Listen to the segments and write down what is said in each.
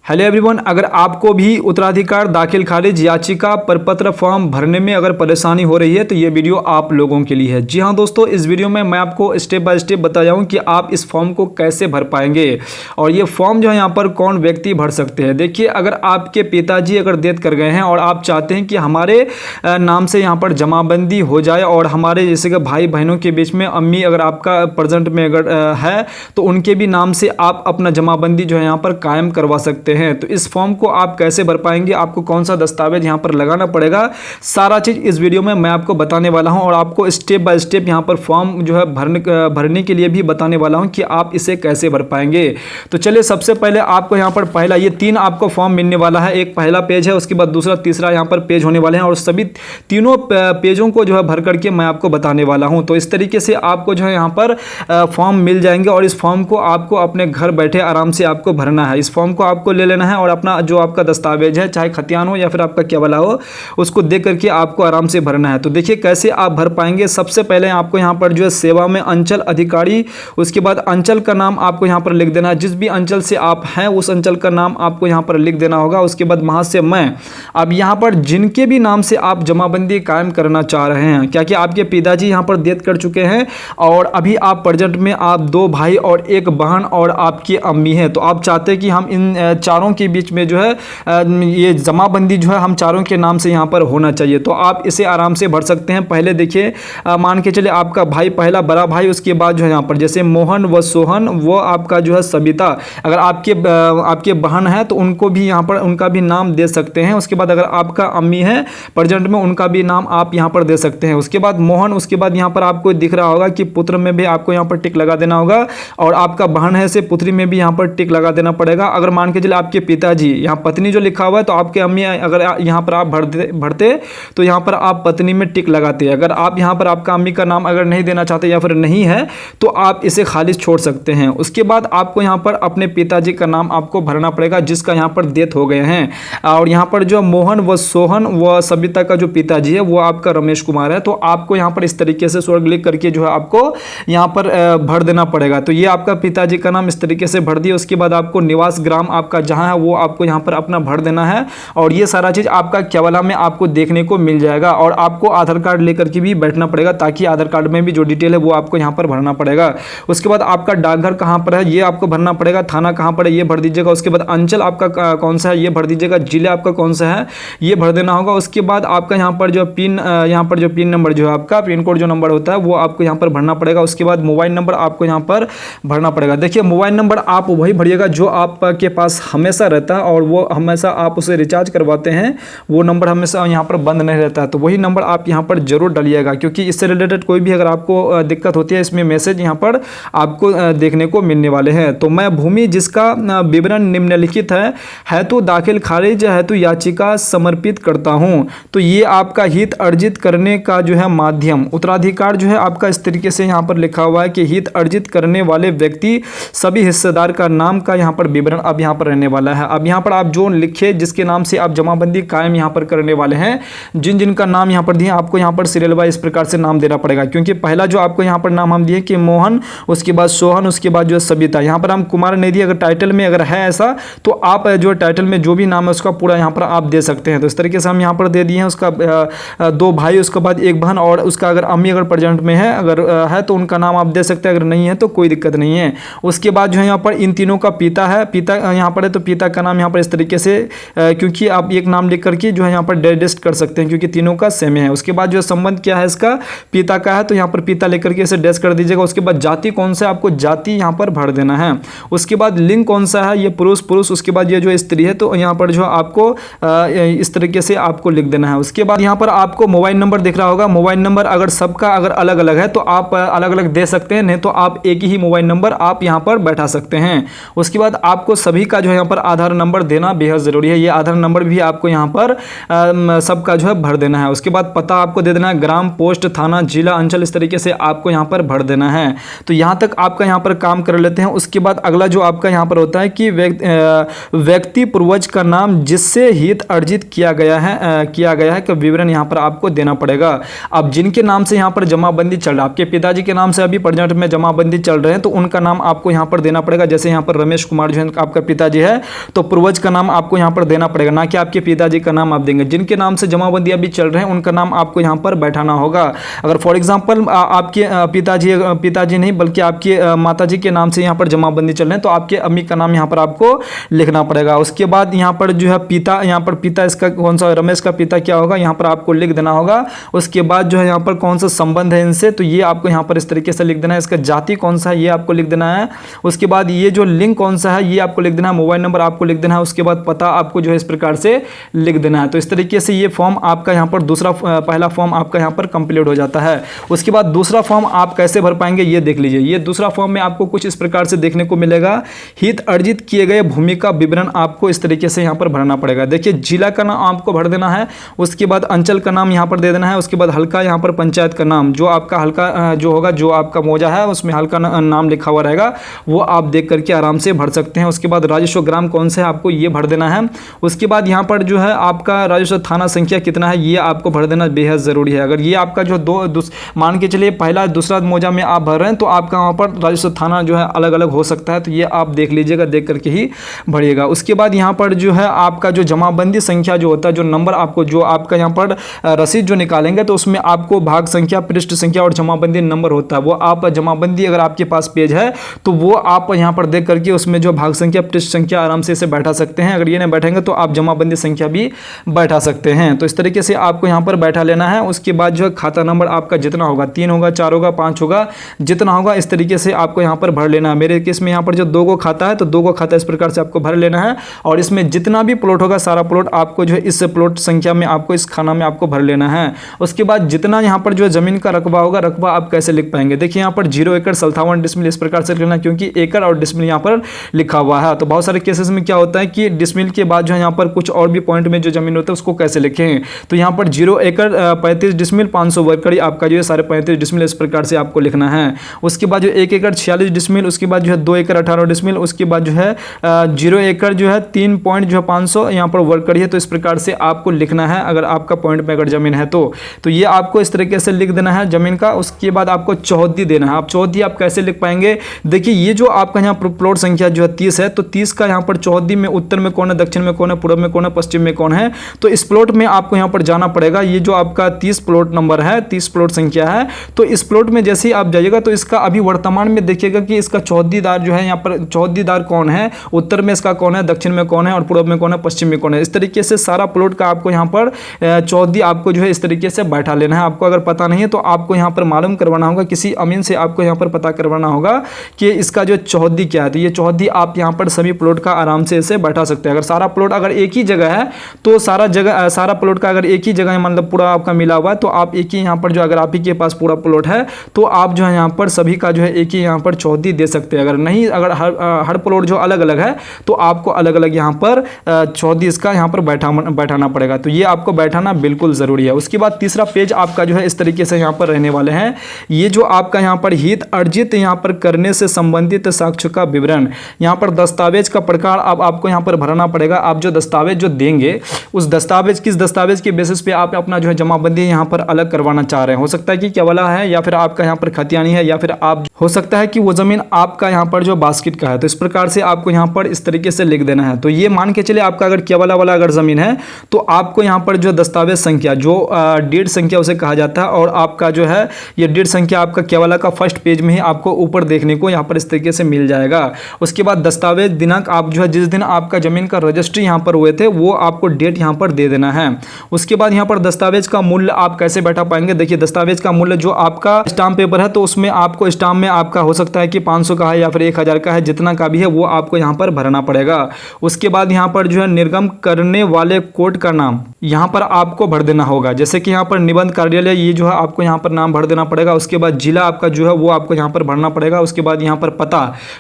Hello everyone, अगर आपको भी उत्तराधिकार दाखिल खारिज याचिका प्रपत्र फॉर्म भरने में अगर परेशानी हो रही है तो ये वीडियो आप लोगों के लिए है। जी हाँ दोस्तों, इस वीडियो में मैं आपको स्टेप बाय स्टेप बताया हूँ कि आप इस फॉर्म को कैसे भर पाएंगे और ये फॉर्म जो है यहाँ पर कौन व्यक्ति भर सकते हैं। देखिए, अगर आपके पिताजी अगर डेथ कर गए हैं और आप चाहते हैं कि हमारे नाम से यहाँ पर जमाबंदी हो जाए और हमारे जैसे कि भाई बहनों के बीच में अम्मी अगर आपका प्रेजेंट में अगर है तो उनके भी नाम से आप अपना जमाबंदी जो है यहाँ पर कायम करवा सकते हैं। तो इस फॉर्म को आप कैसे भर पाएंगे, आपको कौन सा दस्तावेज यहां पर लगाना पड़ेगा, सारा चीज इस वीडियो में मैं आपको बताने वाला हूं और आपको स्टेप बाय स्टेप यहां पर फॉर्म जो है भरने के लिए भी बताने वाला हूं कि आप इसे कैसे भर पाएंगे। तो चलिए, सबसे पहले आपको यहां पर पहला ये 3 आपको फॉर्म मिलने वाला है। एक पहला पेज है, उसके बाद दूसरा तीसरा यहां पर पेज होने वाले हैं और सभी तीनों पेजों को जो है भर करके मैं आपको बताने वाला हूं। तो इस तरीके से आपको जो है यहां पर फॉर्म मिल जाएंगे और इस फॉर्म को आपको अपने घर बैठे आराम से आपको भरना है। इस फॉर्म को आपको ले लेना है और अपना जो आपका दस्तावेज है, चाहे खतियान हो या फिर आपका क्या वाला हो, उसको देख करके आपको आराम से भरना है। तो देखिए कैसे आप भर पाएंगे। सबसे पहले आपको यहाँ पर जो है सेवा में अंचल अधिकारी, उसके बाद अंचल का नाम आपको यहाँ पर लिख देना है। जिस भी अंचल से आप हैं उस अंचल का नाम आपको यहाँ पर लिख देना होगा। उसके बाद वहाँ से मैं अब यहाँ पर जिनके भी नाम से आप जमाबंदी कायम करना चाह रहे हैं, क्या कि आपके पिताजी यहाँ पर डेथ कर चुके हैं और अभी आप प्रेजेंट में आप 2 भाई और 1 बहन और आपकी अम्मी हैं, तो आप चाहते हैं कि हम इन चारों के बीच में जो है ये जमाबंदी जो है हम चारों के नाम से यहाँ पर होना चाहिए। तो आप इसे आराम से भर सकते हैं। पहले देखिए, मान के चले आपका भाई पहला बड़ा भाई, उसके बाद जो है यहाँ पर जैसे मोहन व सोहन, वो आपका जो है सबिता। अगर आपके बहन है तो उनको भी यहाँ पर उनका भी नाम दे सकते हैं। उसके बाद अगर आपका अम्मी है प्रेजेंट में, उनका भी नाम आप यहाँ पर दे सकते हैं। उसके बाद मोहन, उसके बाद यहाँ पर आपको दिख रहा होगा कि पुत्र में भी आपको यहाँ पर टिक लगा देना होगा और आपका बहन है से पुत्री में भी यहाँ पर टिक लगा देना पड़ेगा। अगर मान के चले आपके पिताजी, यहाँ पत्नी जो लिखा हुआ है तो आपके अम्मी अगर यहाँ पर आप भरते तो यहाँ पर आप पत्नी में टिक लगाते हैं। अगर आप यहाँ पर आपका अम्मी का नाम अगर नहीं देना चाहते या फिर नहीं है तो आप इसे खाली छोड़ सकते हैं। उसके बाद आपको यहाँ पर अपने पिताजी का नाम आपको भरना पड़ेगा जिसका यहाँ पर डेथ हो गए हैं। और यहाँ पर जो मोहन व सोहन व सबिता का जो पिताजी है वो आपका रमेश कुमार है, तो आपको यहाँ पर इस तरीके से स्वर्ग लिख करके जो है आपको यहाँ पर भर देना पड़ेगा। तो ये आपका पिताजी का नाम इस तरीके से भर दिया। उसके बाद आपको निवास ग्राम आपका जहाँ है वो आपको यहाँ पर अपना भर देना है और ये सारा चीज आपका केवला में आपको देखने को मिल जाएगा। और आपको आधार कार्ड लेकर के भी बैठना पड़ेगा ताकि आधार कार्ड में भी जो डिटेल है वो आपको यहाँ पर भरना पड़ेगा। उसके बाद आपका डाकघर कहाँ पर है ये आपको भरना पड़ेगा, थाना कहाँ पर है ये भर दीजिएगा। उसके बाद अंचल आपका कौन सा है ये भर दीजिएगा, जिला आपका कौन सा है ये भर देना होगा। उसके बाद आपका यहाँ पर जो पिन नंबर जो है आपका पिन कोड जो नंबर होता है वो आपको यहाँ पर भरना पड़ेगा। उसके बाद मोबाइल नंबर आपको यहाँ पर भरना पड़ेगा। देखिए, मोबाइल नंबर आप वही भरिएगा जो आपके पास हमेशा रहता है और वो हमेशा आप उसे रिचार्ज करवाते हैं, वो नंबर हमेशा यहाँ पर बंद नहीं रहता है। तो वही नंबर आप यहाँ पर जरूर डालिएगा क्योंकि इससे रिलेटेड कोई भी अगर आपको दिक्कत होती है इसमें मैसेज यहाँ पर आपको देखने को मिलने वाले हैं। तो मैं भूमि जिसका विवरण निम्नलिखित है तो दाखिल खारिज है तो याचिका समर्पित करता हूँ। तो ये आपका हित अर्जित करने का जो है माध्यम उत्तराधिकार जो है आपका इस तरीके से यहाँ पर लिखा हुआ है कि हित अर्जित करने वाले व्यक्ति सभी हिस्सेदार का नाम का यहाँ पर विवरण अब यहाँ पर रहने वाला है। अब यहाँ पर आप जो लिखे जिसके नाम से आप जमाबंदी कायम यहाँ पर करने वाले हैं, जिनका नाम यहाँ पर दिए आपको यहाँ पर सीरियल वाइज इस प्रकार से नाम देना पड़ेगा। क्योंकि पहला जो आपको यहाँ पर नाम हम दिए कि मोहन, उसके बाद सोहन, उसके बाद जो है सबिता, यहाँ पर हम कुमार नहीं दिए। अगर टाइटल में अगर है ऐसा तो आप जो टाइटल में जो भी नाम है उसका पूरा यहाँ पर आप दे सकते हैं। तो इस तरीके से हम यहाँ पर दे दिए हैं उसका 2 भाई, उसके बाद 1 बहन और उसका अगर अम्मी अगर प्रेजेंट में है अगर है तो उनका नाम आप दे सकते हैं, अगर नहीं है तो कोई दिक्कत नहीं है। उसके बाद जो है यहाँ पर इन तीनों का पिता है, पिता यहाँ पर है तो पिता का नाम यहाँ पर इस तरीके से क्योंकि आप एक नाम लिख करके जो है यहाँ पर डेस्ट कर सकते हैं क्योंकि तीनों का सेम है। उसके बाद जो संबंध क्या है इसका पिता का है तो यहाँ पर पिता लेकर के इसे डैश कर दीजिएगा। उसके बाद जाति कौन सा है आपको जाति यहाँ पर भर देना है। उसके बाद लिंग कौन सा है ये पुरुष। उसके बाद ये जो स्त्री है तो यहाँ पर जो आपको इस तरीके से आपको लिख देना है। उसके बाद यहाँ पर आपको मोबाइल नंबर दिख रहा होगा। मोबाइल नंबर अगर सबका अगर अलग अलग है तो आप अलग अलग दे सकते हैं, नहीं तो आप एक ही मोबाइल नंबर आप यहाँ पर बैठा सकते हैं। उसके बाद आपको सभी का जो है यहाँ पर आधार नंबर देना बेहद जरूरी है। ये आधार नंबर भी आपको यहाँ पर सबका जो है भर देना है। उसके बाद पता आपको दे देना है, ग्राम, पोस्ट, थाना, जिला, अंचल, इस तरीके से आपको यहाँ पर भर देना है। तो यहाँ तक आपका यहाँ पर काम कर लेते हैं। उसके बाद अगला जो आपका यहाँ पर होता है कि व्यक्ति पूर्वज का नाम जिससे हित अर्जित किया गया है कि विवरण यहाँ पर आपको देना पड़ेगा। अब जिनके नाम से यहाँ पर जमाबंदी चल रहा है, आपके पिताजी के नाम से अभी प्रेजेंट में जमाबंदी चल रहे हैं तो उनका नाम आपको यहाँ पर देना पड़ेगा। जैसे यहाँ पर रमेश कुमार जो है आपका पिताजी है है तो पूर्वज का नाम आपको यहाँ पर देना पड़ेगा, ना कि आपके पिताजी का नाम आप देंगे। जिनके नाम से जमाबंदी अभी चल रहे हैं उनका नाम आपको यहाँ पर बैठाना होगा। अगर फॉर एग्जाम्पल आपके पिताजी नहीं बल्कि आपके माताजी के नाम से यहाँ पर जमाबंदी चल रहे हैं तो आपके अम्मी का नाम यहाँ पर आपको लिखना पड़ेगा। उसके बाद यहाँ पर जो है पिता, यहाँ पर पिता इसका कौन सा, रमेश का पिता क्या होगा यहाँ पर आपको लिख देना होगा। उसके बाद जो है यहाँ पर कौन सा संबंध है इनसे, तो ये आपको यहाँ पर इस तरीके से लिख देना है। इसका जाति कौन सा है ये आपको लिख देना है। उसके बाद ये जो लिंग कौन सा है ये आपको लिख देना है। मोबाइल नंबर आपको लिख देना है। उसके बाद पता आपको जो है इस प्रकार से लिख देना है। तो इस तरीके से ये फॉर्म आपका यहाँ पर पहला फॉर्म आपका यहाँ पर कंप्लीट हो जाता है। उसके बाद दूसरा फॉर्म आप कैसे भर पाएंगे ये देख लीजिए। ये दूसरा फॉर्म में आपको कुछ इस प्रकार से देखने को मिलेगा। हित अर्जित किए गए भूमि का विवरण आपको इस तरीके से यहाँ पर भरना पड़ेगा। देखिए जिला का नाम आपको भर देना है। उसके बाद अंचल का नाम यहाँ पर दे देना है। उसके बाद हल्का यहाँ पर पंचायत का नाम, जो आपका हल्का जो होगा, जो आपका मौजा है उसमें हल्का नाम लिखा हुआ रहेगा, वो आप देख करके आराम से भर सकते हैं। उसके बाद राजस्व ग्राम कौन सा है आपको ये भर देना है। उसके बाद यहाँ पर जो है आपका राजस्व थाना संख्या कितना है ये आपको भर देना बेहद ज़रूरी है। अगर ये आपका जो मान के चलिए पहला दूसरा मौजा में आप भर रहे हैं तो आपका वहाँ पर राजस्व थाना जो है अलग अलग हो सकता है, तो ये आप देख लीजिएगा, देख करके ही भरिएगा। उसके बाद यहाँ पर जो है आपका जो जमाबंदी संख्या जो होता है, जो नंबर आपको जो आपका यहाँ पर रसीद जो निकालेंगे तो उसमें आपको भाग संख्या, पृष्ठ संख्या और जमाबंदी नंबर होता है, वो आप जमाबंदी अगर आपके पास पेज है तो वो आप यहाँ पर देख करके उसमें जो भाग संख्या, पृष्ठ संख्या आराम से इसे बैठा सकते हैं। अगर ये नहीं बैठेंगे तो आप जमाबंदी संख्या भी बैठा सकते हैं। तो इस तरीके से आपको यहाँ पर बैठा लेना है। उसके बाद जो है खाता नंबर आपका जितना होगा, 3 होगा, 4 होगा, 5 होगा, जितना होगा इस तरीके से आपको यहाँ पर भर लेना है। मेरे केस में यहाँ पर जो 2 गो खाता है तो 2 गो खाता इस प्रकार से आपको भर लेना है। और इसमें जितना भी प्लॉट होगा सारा प्लॉट आपको जो है इस प्लॉट संख्या में आपको इस खाना में आपको भर लेना है। उसके बाद जितना यहाँ पर जो जमीन का रकबा होगा, रकबा आप कैसे लिख पाएंगे, देखिए यहाँ पर 0 एकड़ 57 डिसमिल इस प्रकार से लिखना, क्योंकि एकड़ और डिसमिल यहाँ पर लिखा हुआ है। तो बहुत सारे केसेस में क्या होता है कि डिसमिल के बाद जो है यहाँ पर कुछ और भी पॉइंट में जो जमीन होता है उसको कैसे लिखें, तो यहाँ पर 0 एकड़ 35 डिसमिल 500 वर्ग कड़ी आपका जो है 35.5 डिसमिल इस प्रकार से आपको लिखना है। उसके बाद जो 1 एकड़ 46 डिसमिल, उसके बाद जो है 2 एकड़ 18 डिसमिल, उसके बाद जो है 0 एकड़ जो है 3 पॉइंट जो है 500 यहाँ पर वर्ग कड़ी है, तो इस प्रकार से आपको लिखना है अगर आपका पॉइंट में अगर जमीन है तो ये आपको इस तरीके से लिख देना है जमीन का। उसके बाद आपको चौहद्दी देना है। आप चौहद्दी आप कैसे लिख पाएंगे, देखिए ये जो आपका यहाँ प्लॉट संख्या जो है 30 है, तो 30 का यहाँ पर चौहद्दी में उत्तर में कौन है, दक्षिण में कौन है, पूर्व में कौन है, पश्चिम में कौन है, तो इस प्लॉट में आपको यहाँ पर जाना पड़ेगा। ये जो आपका 30 प्लॉट नंबर है, 30 प्लॉट संख्या है, तो इस प्लॉट में जैसे ही आप जाइएगा तो इसका अभी वर्तमान में देखिएगा कि इसका चौहद्दीदार जो है यहाँ पर चौहद्दीदार कौन है, उत्तर में इसका कौन है, दक्षिण में कौन है और पूर्व में कौन है, पश्चिम में कौन है। इस तरीके से सारा प्लॉट का आपको यहाँ पर चौहद्दी आपको जो है इस तरीके से बैठा लेना है। आपको अगर पता नहीं है तो आपको यहाँ पर मालूम करवाना होगा, किसी अमीन से आपको यहाँ पर पता करवाना होगा कि इसका जो चौहद्दी क्या है। तो ये चौहद्दी आप यहाँ पर सभी प्लॉट का आराम से इसे बैठा सकते हैं। अगर सारा प्लॉट अगर एक ही जगह है तो सारा प्लॉट का अगर एक ही जगह मतलब पूरा आपका मिला हुआ है तो आप एक ही यहाँ पर जो अगर आप ही के पास पूरा प्लॉट है तो आप जो है यहाँ पर सभी का जो है एक ही यहाँ पर चौहद्दी दे सकते हैं। अगर नहीं, अगर हर प्लॉट जो अलग अलग है तो आपको अलग अलग यहाँ पर चौहद्दी इसका यहाँ पर बैठाना पड़ेगा। तो ये आपको बैठाना बिल्कुल ज़रूरी है। उसके बाद तीसरा पेज आपका जो है इस तरीके से यहाँ पर रहने वाले हैं। ये जो आपका यहाँ पर हित अर्जित यहाँ पर करने से संबंधित साक्ष्य का विवरण, यहाँ पर दस्तावेज का प्रकार अब आपको यहाँ पर भरना पड़ेगा। आप जो दस्तावेज जो देंगे उस दस्तावेज किस दस्तावेज के बेसिस पे आप अपना जो है जमाबंदी यहाँ पर अलग करवाना चाह रहे हैं। हो सकता है कि केवला है या फिर आपका यहाँ पर खतियानी है या फिर आप हो सकता है कि वो जमीन आपका यहाँ पर जो बास्केट का है। तो इस प्रकार से आपको यहाँ पर इस तरीके से लिख देना है। तो ये मान के चलिए आपका अगर केवला वाला अगर जमीन है तो आपको यहाँ पर जो दस्तावेज संख्या जो डीड संख्या उसे कहा जाता है और आपका जो है ये डीड संख्या आपका केवला का फर्स्ट पेज में ही आपको ऊपर देखने को यहाँ पर इस तरीके से मिल जाएगा। उसके बाद दस्तावेज दिनांक आप जो है जिस दिन आपका जमीन का रजिस्ट्री यहाँ पर हुए थे वो आपको डेट यहाँ पर दे देना है। उसके बाद यहाँ पर दस्तावेज का मूल्य आप कैसे बैठा पाएंगे, देखिए दस्तावेज का मूल्य जो आपका स्टाम्प पेपर है तो उसमें आपको स्टाम्प में आपका हो सकता है कि 500 का है या फिर 1000 का है, जितना का भी है वो आपको यहाँ पर भरना पड़ेगा। उसके बाद यहाँ पर जो है निर्गम करने वाले कोर्ट का नाम यहाँ पर आपको भर देना होगा। जैसे कि यहाँ पर निबंध कार्यालय ये जो है आपको यहाँ पर नाम भर देना पड़ेगा। उसके बाद जिला आपका जो है वो आपको यहाँ पर भरना पड़ेगा। उसके बाद यहाँ पर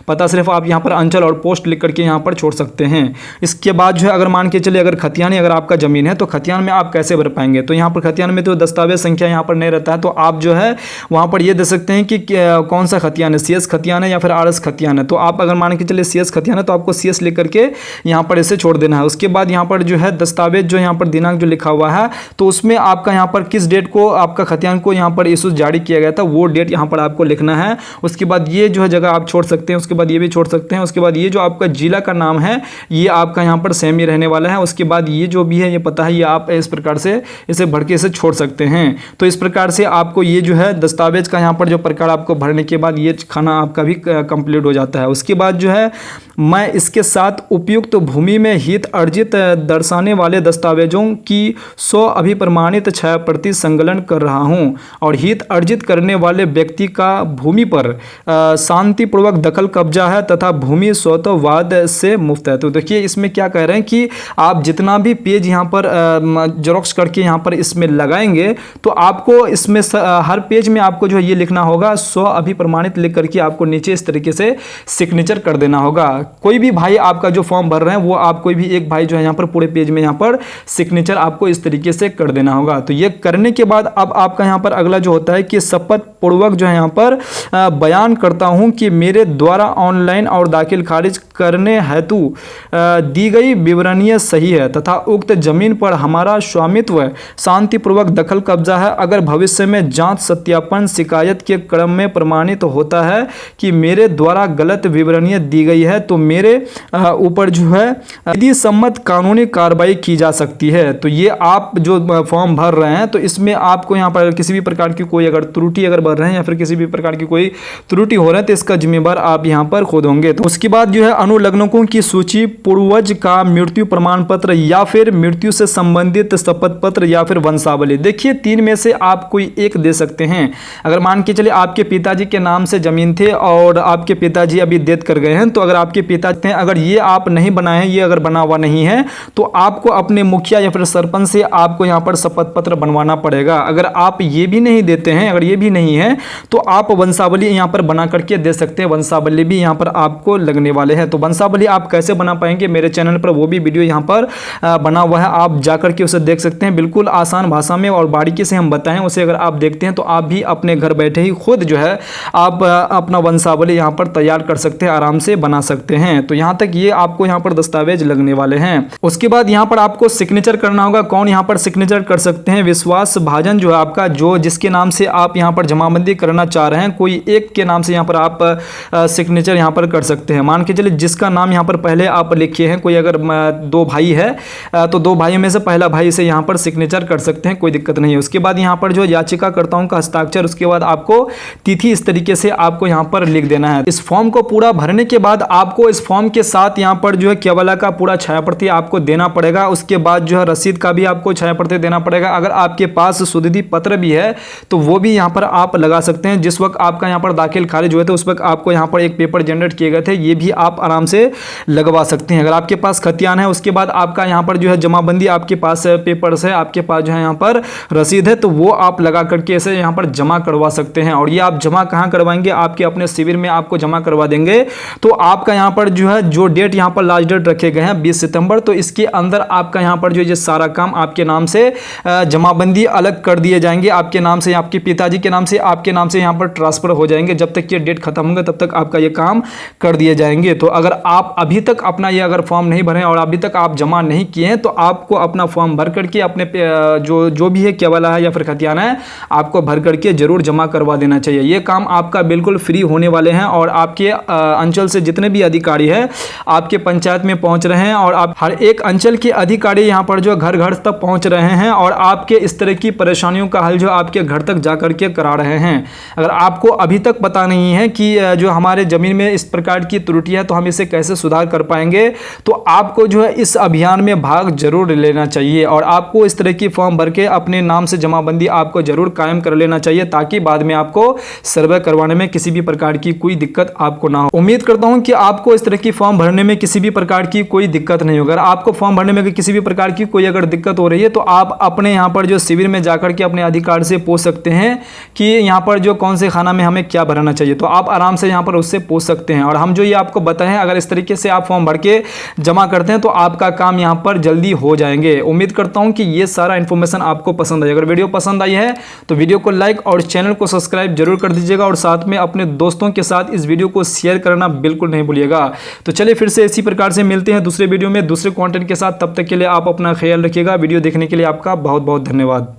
पता सिर्फ आप यहाँ पर अंचल और पोस्ट लिख करके यहाँ पर छोड़ सकते हैं। इसके बाद जो है अगर मान के चलिए अगर खतियानी अगर आपका जमीन है तो खतियान में आप कैसे भर पाएंगे, तो यहाँ पर खतियान में तो दस्तावेज संख्या यहाँ पर नहीं रहता है, तो आप जो है वहाँ पर ये दे सकते हैं कि कौन सा खतियान है, CS खतियान है या फिर RS खतियान है। तो आप अगर मान के चलिए CS खतियान है तो आपको CS लिख करके यहाँ पर इसे छोड़ देना है। उसके बाद यहाँ पर जो है दस्तावेज जो यहाँ पर दिनांक दिनांक जो लिखा हुआ है, तो उसमें आपका यहाँ पर किस डेट को आपका खतियान को यहाँ पर इशू जारी किया गया था वो डेट यहाँ पर आपको लिखना है। उसके बाद ये जो है जगह आप छोड़ सकते हैं, उसके बाद ये भी छोड़ सकते हैं। उसके बाद ये जो आपका जिला का नाम है ये आपका यहाँ पर सेम ही रहने वाला है। उसके बाद ये जो भी है ये पता है ये आप इस प्रकार से इसे भर के इसे छोड़ सकते हैं। तो इस प्रकार से आपको ये जो है दस्तावेज का यहाँ पर जो प्रकार आपको भरने के बाद ये खाना आपका भी कंप्लीट हो जाता है। उसके बाद जो है मैं इसके साथ उपयुक्त भूमि में हित अर्जित दर्शाने वाले दस्तावेजों की 100 अभिप्रमाणित छायाप्रति संकलन कर रहा हूं और हित अर्जित करने वाले व्यक्ति का भूमि पर शांतिपूर्वक दखल कब्जा है तथा भूमि स्वतःवाद से मुक्त है। तो देखिए इसमें क्या कह रहे हैं कि आप जितना भी पेज यहाँ पर जेरॉक्स करके यहाँ पर इसमें लगाएंगे तो आपको इसमें हर पेज में आपको जो है ये लिखना होगा 100 अभिप्रमाणित लिख करके आपको नीचे इस तरीके से सिग्नेचर कर देना होगा। कोई भी भाई आपका जो फॉर्म भर रहे हैं वो आप कोई भी एक भाई जो है यहाँ पर पूरे पेज में यहाँ पर सिग्नेचर आपको इस तरीके से कर देना होगा। तो ये करने के बाद अब आपका यहाँ पर अगला जो होता है कि शपथ पूर्वक जो है यहाँ पर बयान करता हूँ कि मेरे द्वारा ऑनलाइन और दाखिल खारिज करने हेतु दी गई विवरणीय सही है तथा उक्त जमीन पर हमारा स्वामित्व शांतिपूर्वक दखल कब्जा है। अगर भविष्य में जांच सत्यापन शिकायत के क्रम में प्रमाणित होता है कि मेरे द्वारा गलत विवरणीय दी गई है तो मेरे ऊपर जो है विधि सम्मत कानूनी कार्रवाई की जा सकती है। तो ये आप जो फॉर्म भर रहे हैं तो इसमें आपको यहाँ पर किसी भी प्रकार की कोई अगर त्रुटि अगर भर रहे हैं या फिर किसी भी प्रकार की कोई त्रुटि हो रहा है तो इसका जिम्मेदार आप यहाँ पर खुद होंगे। तो उसके बाद जो है अनुलग्नकों की सूची, पूर्वज का मृत्यु प्रमाण पत्र या फिर मृत्यु से संबंधित शपथ पत्र या फिर वंशावली। देखिए 3 में से आप कोई एक दे सकते हैं। अगर मान के चलिए आपके पिताजी के नाम से जमीन थे और आपके पिताजी अभी डेथ कर गए हैं, तो अगर आपके पिता थे अगर ये आप नहीं बनाए हैं, ये अगर बना हुआ नहीं है तो आपको अपने मुखिया या फिर सरपंच से आपको यहाँ पर शपथ पत्र बनवाना पड़ेगा। अगर आप ये भी नहीं देते हैं, अगर ये भी नहीं है तो आप वंशावली यहाँ पर बना करके दे सकते हैं। वंशावली भी यहाँ पर आपको लगने वाले हैं। तो वंशावली आप कैसे बना पाएंगे, मेरे चैनल पर वो भी वीडियो यहाँ पर बना हुआ है, आप जाकर के उसे देख सकते हैं। बिल्कुल आसान भाषा में और बारीकी से हम बताएं, उसे अगर आप देखते हैं तो आप भी अपने घर बैठे ही खुद जो है आप अपना वंशावली यहाँ पर तैयार कर सकते हैं, आराम से बना सकते हैं। तो यहाँ तक ये आपको यहाँ पर दस्तावेज लगने वाले हैं। उसके बाद यहाँ पर आपको सिग्नेचर करना होगा। कौन यहाँ पर सिग्नेचर कर सकते हैं? विश्वास भाजन जो है आपका, जो जिसके नाम से आप यहाँ पर जमाबंदी करना चाह रहे हैं, कोई एक के नाम से यहाँ पर आप सिग्नेचर यहाँ पर कर सकते हैं। मान के चलिए जिसका नाम यहाँ पर पहले आप लिखे हैं, कोई अगर 2 भाई है तो 2 भाई में से पहला भाई से यहाँ पर सिग्नेचर कर सकते हैं, कोई दिक्कत नहीं है। उसके बाद यहाँ पर जो याचिकाकर्ताओं का हस्ताक्षर, उसके बाद आपको तिथि इस तरीके से आपको यहाँ पर लिख देना है। इस फॉर्म को पूरा भरने के बाद आपको इस फॉर्म के साथ यहाँ पर जो है केवला का पूरा छायाप्रति आपको देना पड़ेगा। उसके बाद जो है रसीद का भी आपको छायाप्रति देना पड़ेगा। अगर आपके पास शुद्धि पत्र भी है तो वो भी यहाँ पर आप लगा सकते हैं। जिस वक्त आपका यहाँ पर दाखिल खारिज हुए थे उस वक्त आपको यहाँ पर एक पेपर जनरेट किए गए थे, ये भी आप आराम से लगवा सकते हैं। अगर आपके पास खतियान है, उसके बाद आपका यहाँ पर जो है जमाबंदी, आपके पास पेपर्स है, आपके पास जो है यहाँ पर रसीद है, तो वो आप लगा करके इसे यहाँ पर जमा करवा सकते हैं। और ये आप जमा कहाँ करवाएंगे? आपके अपने शिविर में आपको जमा करवा देंगे। तो आपका यहाँ पर जो है जो डेट यहाँ पर लास्ट डेट रखे गए हैं 20 सितंबर, तो इसके अंदर आपका यहाँ पर जो ये सारा काम आपके नाम से जमाबंदी अलग कर दिए जाएंगे, आपके नाम से, आपके पिताजी के नाम से, आपके नाम से यहाँ पर ट्रांसफर हो जाएंगे। जब तक ये डेट खत्म होंगे तब तक आपका ये काम कर दिए जाएंगे। तो अगर आप अभी तक अपना ये अगर फॉर्म नहीं भरे और अभी तक आप जमा नहीं किए हैं तो आपको अपना फॉर्म भर करके अपने जो भी है केवला है या फिर खतियाना है, आपको भर करके जरूर जमा करवा देना चाहिए। ये काम आपका बिल्कुल फ्री होने वाले हैं और आपके अंचल से जितने भी अधिकारी है आपके पंचायत में पहुंच रहे हैं और आप हर एक अंचल के अधिकारी यहाँ पर जो घर घर तक पहुंच रहे हैं और आपके इस तरह की परेशानियों का हल जो आपके घर तक जा करके करा रहे हैं। अगर आपको अभी तक पता नहीं है कि जो हमारे जमीन में इस प्रकार की त्रुटि है तो हम इसे कैसे सुधार कर पाएंगे, तो आपको जो है इस अभियान में भाग जरूर लेना चाहिए और आपको इस तरह की फॉर्म भर के अपने नाम से जमाबंदी आपको जरूर कायम कर लेना चाहिए, ताकि बाद में आपको सर्वे करवाने में किसी भी प्रकार की कोई दिक्कत आपको ना हो। उम्मीद करता हूं कि आपको इस तरह की फॉर्म भरने में किसी भी प्रकार की कोई दिक्कत नहीं होगा। अगर आपको फॉर्म भरने में किसी भी प्रकार की कोई अगर दिक्कत हो रही है तो आप अपने यहाँ पर जो शिविर में जाकर के अपने अधिकारी से पूछ सकते हैं कि यहाँ पर जो कौन से खाना में हमें क्या भरना चाहिए, तो आप आराम से यहाँ पर उससे पूछ सकते हैं। और हम जो ये आपको बताएं, अगर इस तरीके से आप फॉर्म भर के जमा करते हैं तो आपका काम यहाँ पर जल्दी हो जाएंगे। उम्मीद करता हूँ कि ये सारा इन्फॉर्मेशन आपको पसंद आई। अगर वीडियो पसंद आई है तो वीडियो को लाइक और चैनल को सब्सक्राइब जरूर कर दीजिएगा और साथ में अपने दोस्तों के साथ इस वीडियो को शेयर करना बिल्कुल नहीं भूलिएगा। तो चलिए फिर से इसी प्रकार से मिलते हैं दूसरे वीडियो में दूसरे कंटेंट के साथ। तब तक के लिए आप अपना ख्याल ख्याल रखिएगा। वीडियो देखने के लिए आपका बहुत बहुत धन्यवाद।